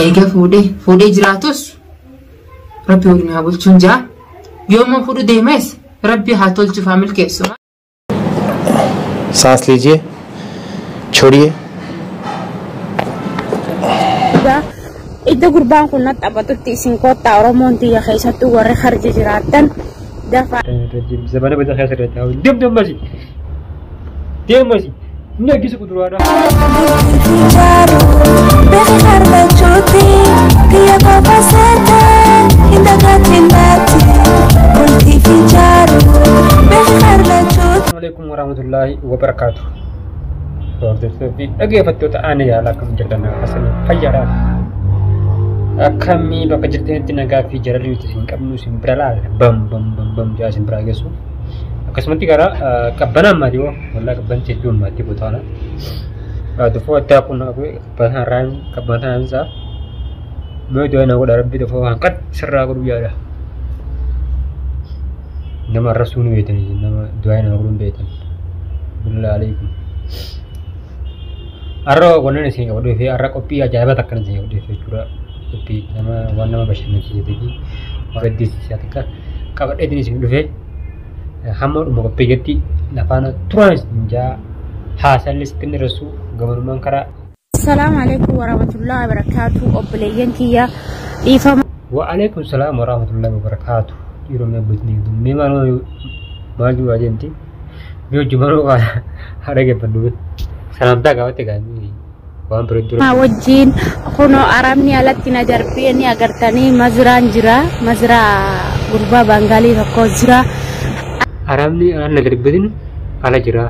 Eega fuudhee jiraatus Rabbi waliin haa bulchuun jaa. Yooma fuudhu deemes Rabbi haa tolchu haa milkeessu. सांस लीजिए, छोड़िए। Ida gurbaan kun nat abatutti isin kota Oromoon tiya keessattuu warri harji jiraatan dafa. Zamana bada khayasa rehta hai. Dem masi. Ini kisi kudurada. Assalamualaikum warahmatullahi wabarakatuh. Lagi apa tuh aneh ya lah kamu jalan asal fajaran. Kami bakal cerita naga fi jalan itu sing kamu sing berala bam jasa sing beraga so. Kasmati kara kabana mario wala kaban cedun mati botana. Dufo ta kun aku baharan kabanan sa. Mau doa nak udah rabbi dufo angkat serra aku biara. Nama rasul itu ni nama doa nak urun betan. Billahi alaikum. Arro kono ni sing aku doa fi arra kopi aja apa takkan sing aku doa fi cura kopi nama warna macam ni jadi ki. Orang di sini tak kabar ini sing doa hamur mau pegati nafana terus ninja hasil listin rasul gambar mangkara. Assalamualaikum warahmatullahi wabarakatuh. Obleyan kia ifam. Waalaikumsalam warahmatullahi wabarakatuh. Iromnya betni itu memang maju aja nanti. Bio cuma lo ada ke penduduk. Salam tak kau tekan ini. Kawan berdua. Mawajin kono aram ni alat tina jarpi ni agar tani mazra gurba Bangali roko jira. Aram ni alat negeri bedin ala jira.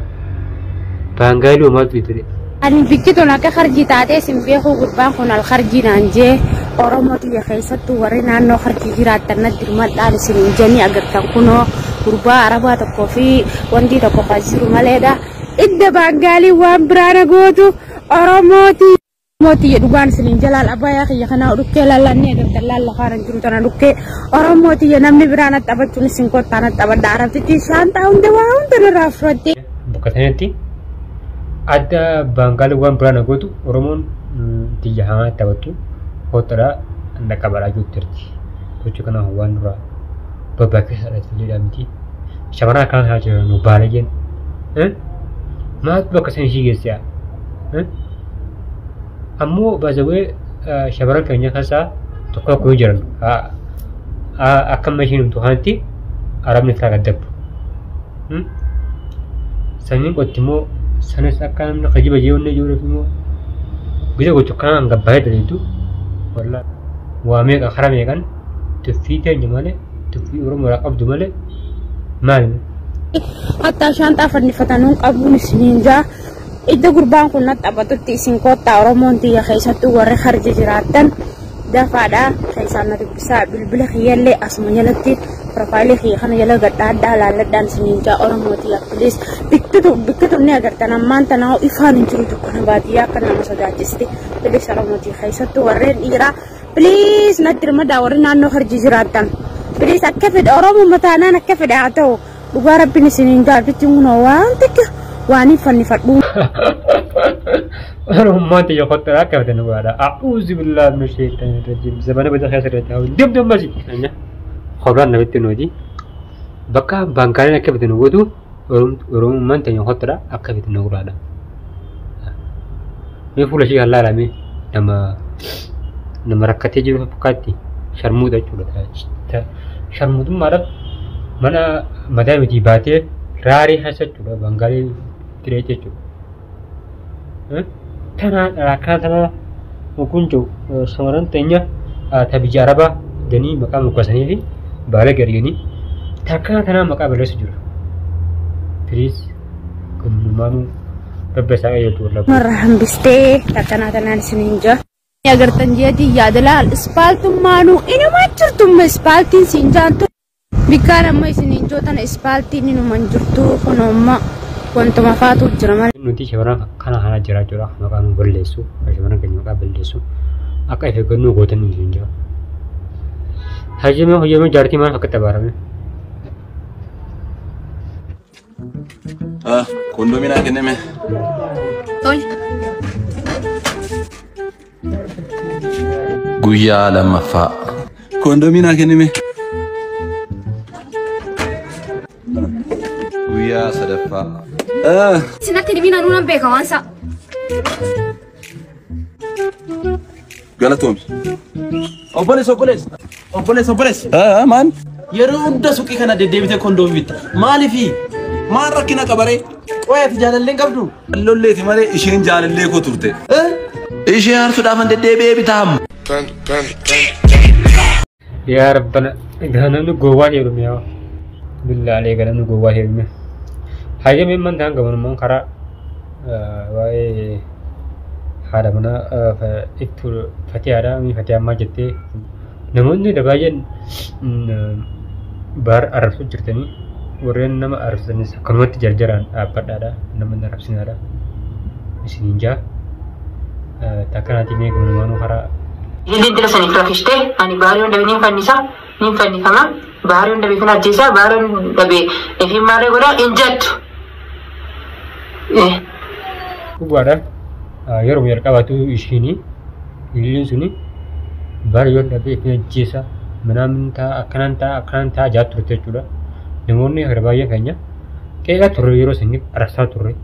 Bangali umat itu. Ani bikitu nak kerja tadi simpe aku gurba kono al kerja nanje. Oromo tiya keessattuu warri naannoo harki jiraatan dirmadhaan isiniin jenni agartan kunoo gurbaa arabaa tokkoo fi wanti tokko kan jiru maleedha. Idda Bangaalii waan biraana gootu Oromooti dhugaan isiniin jalaan abbayaa kiyya kanaa dhukkee lallannee agartan laalla faanan jiru tana dhukkee Oromooti namni biraan taphachuun isin kottaan taphadha arabtitti shaantaa hunda waa hunda narraa fudhatte. Bakka sanatti adda Bangaalii waan biraana gootu Oromoon tiyya hamaa taphattu. Hotra anda kabar aja terti, kucing kena hawan dura, beberapa hari tidak mesti. Siapa kan hajar nubal aja, mat bekas sih guys ya, Amu bazawe siapa kayaknya kasa, toko kujaran, akan macam itu hanti, Arab ni tak ada. Sani kau temu, sana akan kerja baju ni juga semua. Bisa kucing kan anggap baik dari itu. Wala wame ka kharame kan tufite nyamale tufi urum wala qabdu male mal hatta shanta fanni fatanun qabun sininja idda gurbaan kun nat abatutti isin kota Oromoon tiya keessattuu warri harji jiraatan dafaadha keessaan bisa bilbila khiyalle asma jalatti profaili khiya kana jala gadda laaladaan sininja Oromoo tiya please bikkitu ne agartan ammaan tanaa ifaan jiru kana baadiyaa kana masajaajisti please Oromoo tiya keessattuu warreen dhiiraa please nadirma daawwarri naannoo harji jiraatan please akka fedhe Oromoo mataanaan akka fedhe haa ta'u dhugaa rabbiin isiniin gaaffitti hunoo waan takka waan fannifadhu. Rumah tiya kota rakyat ada negara. Auzubillah minasyaitonir rajim. Zamana bada khayasa rehta hai. Dem masih. Khobar nabi tinoji. Bakka Bangaalii akka bitin gootu Oromummaan tanya kota akka bitin negara. Ini fuula shi Allah lami nama rakkatee jiru fakkaatti sharmuudha jechuudha. Sharmuudun maadhaaf mana madaa miti baatee raarii hasa jechuudha Bangaalii tiree jechuudha. Kana rakkatana mukuncu samaran tanya tabija araba dani maqaa mukkasanii fi baala garganii takka tanaa maqaa balleessu jira. Please kunnumaanu rabbi isaa eeyyatu wallaahi. Marhaan bistee takkana tanaan isiniin jaa. Agartan jadi yaadalaan ispaaltummaanuu inumaa jirtumma ispaaltiin siin jaantu bikkaan amma isiniin jootana ispaaltiin inuman jirtu kunoomma wantuma faatu jira malee. Nuti shamarran kana jira jira maqaan balleessu shamarran keenya maqaa balleessu akka ife gannuu gootan hin jira. Hajjame jaartii maal akka tabaarame. Kondomina kenname. Tol. Guyyaa lammaffaa. Kondomina kennime. Guyyaa sadaffaa. Sinatti dibina nunan beeka waansa. Galatoomsi. Obbolees. Man. Yeroo hunda suuqii kana deddeebitee kondoomii bitta. Maaliifi? Maal rakkina qabaree? Qoyaati jaalallee qabdu? Lolleeti malee isheen jaalallee koo turte. Ishee aarsuudhaaf deddeebi'ee bitaam. yaa rabbana ganamni gowwaa heerume yaa billaalee ganamni gowwaa heerume hayyamee man ta'an gabanumaan karaa waa'ee haadha mana ittu fatiyaadha mi fatiyammaa jettee namoonni baay'een baar arrabsuu jirtanii warreen nama arrabsanis akkanumatti jarjaraan dhaabbadhaadha nama arrabsinaadha isiniin jaa takkanaatii mee gabanumaanuu karaa Ini tidak seni prakiste, ani baru yang dapat nimpan kama, baru yang dapat kena jasa, baru yang dapat efim mare gora injat. Kubuara, yeroo mereka waktu isini, ilin suni, baru yang dapat kena jasa, menamta akan jatuh tercura, namunnya herbaya kayaknya, kayak turun yeroo sini rasa turun,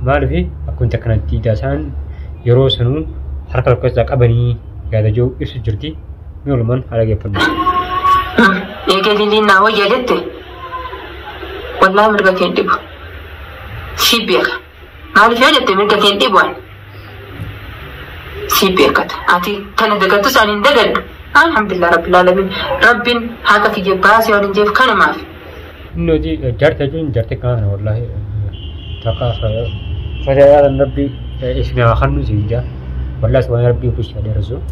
malah aku tak kena tidasan yeroo senu harka kerja kabani gada jauh isu jadi muluman halage pun. Ya jadi ni nawa jadi tu, wallah mereka kentip, sibuk. Nawa jadi tu mereka kentipuan, sibuk kat. Ati kan dekat tu saling dekat. Alhamdulillah Rabbil Alamin. Rabbin haka kije bahas yang jef kan maaf. Nodi jarte kan wallah. Taka saya Rabbi isna khanu sija. والله سبحان ربي وفيش هذا الرزق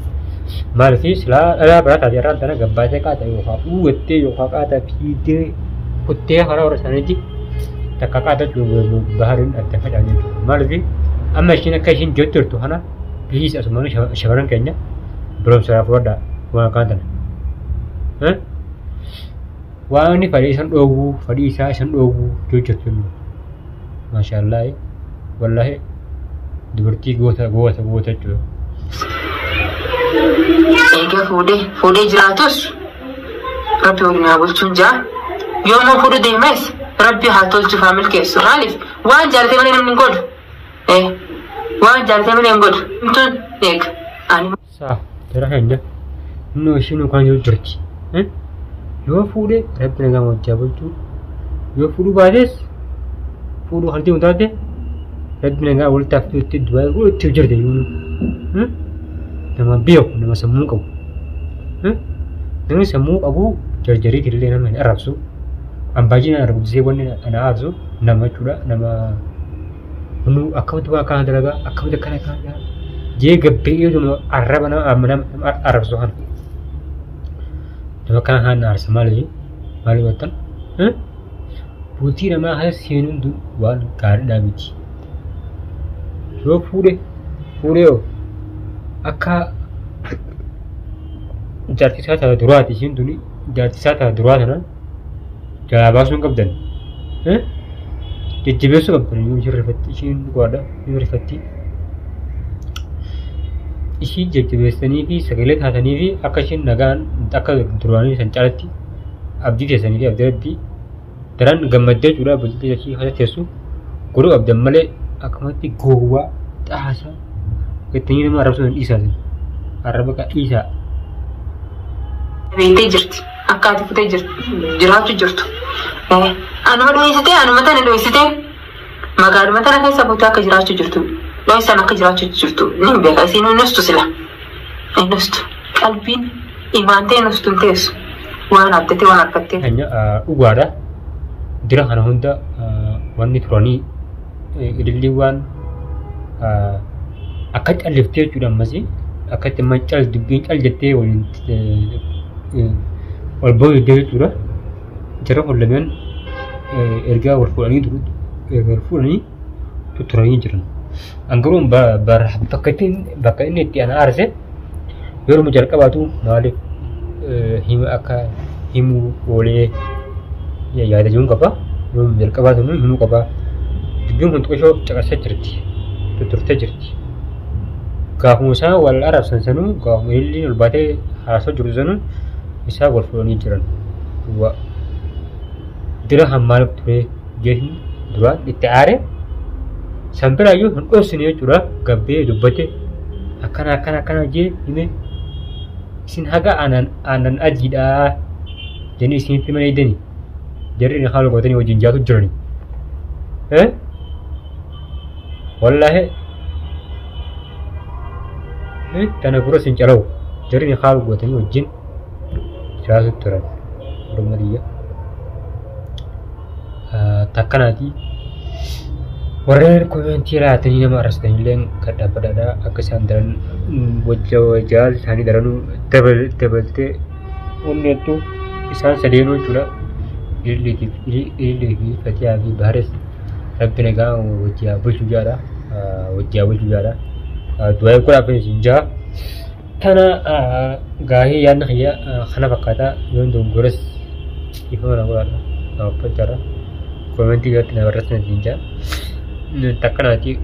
ما فيش لا برات هذه رات أنا قبائل كذا يوفا وتي يوفا كذا في وتي خلاص ورسانتي تكاكاتا بحرين أتفق عليه ما في أما شيء كاشين جوتر تهانا بليز أسمعنا شغلان كنيا بروم سرا فوردا وانا كذا واني فريسان دوغو جوتر ما شاء الله والله Dubartii goota jiru. Egaa fuudhee jiraatus Rabbi waliin haa bulchuun jaa yoommoo fuudhu deemes Rabbi haa tolchuuf haa milkeessu maaliif waan jaalatee malee namni hin godhu waan jaalatee malee hin godhu mituun eega ani. Saa jara keenya inni ishiin kan jiru jirti yoo fuudhee Rabbi nagaa wajjaa bulchuu yoo fuudhuu baates fuudhuu haltii mutaate. Rabbi nagaa walitti haftuutti du'aa walitti jirte yuunu nama beeku nama sammuu qabu namni sammuu qabu jarjarii illee nama hin arrabsu ambaajii na arrabsee wanni ana aarsu nama jechuudha nama nu akkamitti waa kana dalagaa akkamitti kana jee gabbee nama arraba nama arrabsu kana nama kana haan aarsa maali wattan buutii namaa haa seenuun waan gaariidhaa miti. Yoo fuudhee akka jaartisaa ta'a duraati ishiin tuni jaartisaa ta'a duraa tana jalaa baasuun qabdan jajjabeessuu qabdan yoo isheen rifatti ishiin qoodha yoo rifatti ishii jajjabeessanii fi sagalee taatanii fi akka ishiin nagaan akka duraanii san caalatti abdii teessanii fi abdii rabbii daran gammaddee jechuudha bultii ishii hasa teessu godhuu qabdan malee akkamatti gowwaa xaasaa gattanii nama arrabsuun dhiisaatin arraba ka dhiisaa. Beektee jirti akka ati futee jiraachuu jirtu. Anuma dho'isitee anuma tana dho'isitee magaaluma tana keessa buutee akka jiraachuu jirtu dho'isan akka jiraachuu jirtu ni beeka isiin nustu sila nustu qalbiin imaantee nustu hin teessu waan abdatee waan argattee. Dhugaadha dira kana hunda wanni turanii idillee waan akka calliftee jechuudha ammas akkatti mancal dubbiin cal jettee waliin ol boo'ee jechuudha jara hollameen ergaa wal fuudhanii tutturanii jiran angaruun bakka inni itti ana aarse yeroo jalqabaatu maaliif hima akka himuu oolee yaadachuun qaba yeroo jalqabaatu himuu qaba. Dubbiin kun xiqqoo caqasaa jirti, tutturtee jirti. gaafuma isaa wal arabsan sanuu gaafuma illiin ol baatee haasoo jiru sanuu isaa wal fuudhanii jiran. Dira hammaaniif ture jechuun duraan itti aare sanbiraayyuu hin dhoofsine jechuudha gabbee dubbate akkana jee hime isin haga aanan adiidhaa jennee isinitti mana eedanii jarri inni haala gootanii wajjin jaatu jirani. Wallaahi tana gura sin calawu jarri inni haala gootanii wajjin jaatu turan Oromadiyya. Takkanaati warreen komentii laatanii nama arraasanillee kan dhaabbataadha akka isaan daran wajjaa isaanii daranuu dabaltee wanni hedduu isaan sadeenuu jechuudha. Illee fi Fatihaa fi Baares rabbi nagaa wajjaa bulchuu jaadha. Du'aa godhaaf isin jaa tana gaahee yaadna kiyya kana fakkaataa yoon dongoras ifa mana godhaadha. Naaffachaadha. Komentii irratti na barreessan isin jaa. Takkanaati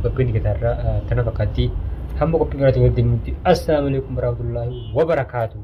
qophiin gitaarraa tana fakkaatti hamma qophii biraatti walitti deemuutti. Assalaamu alaikum warahmatullaahi wabarakaatuh.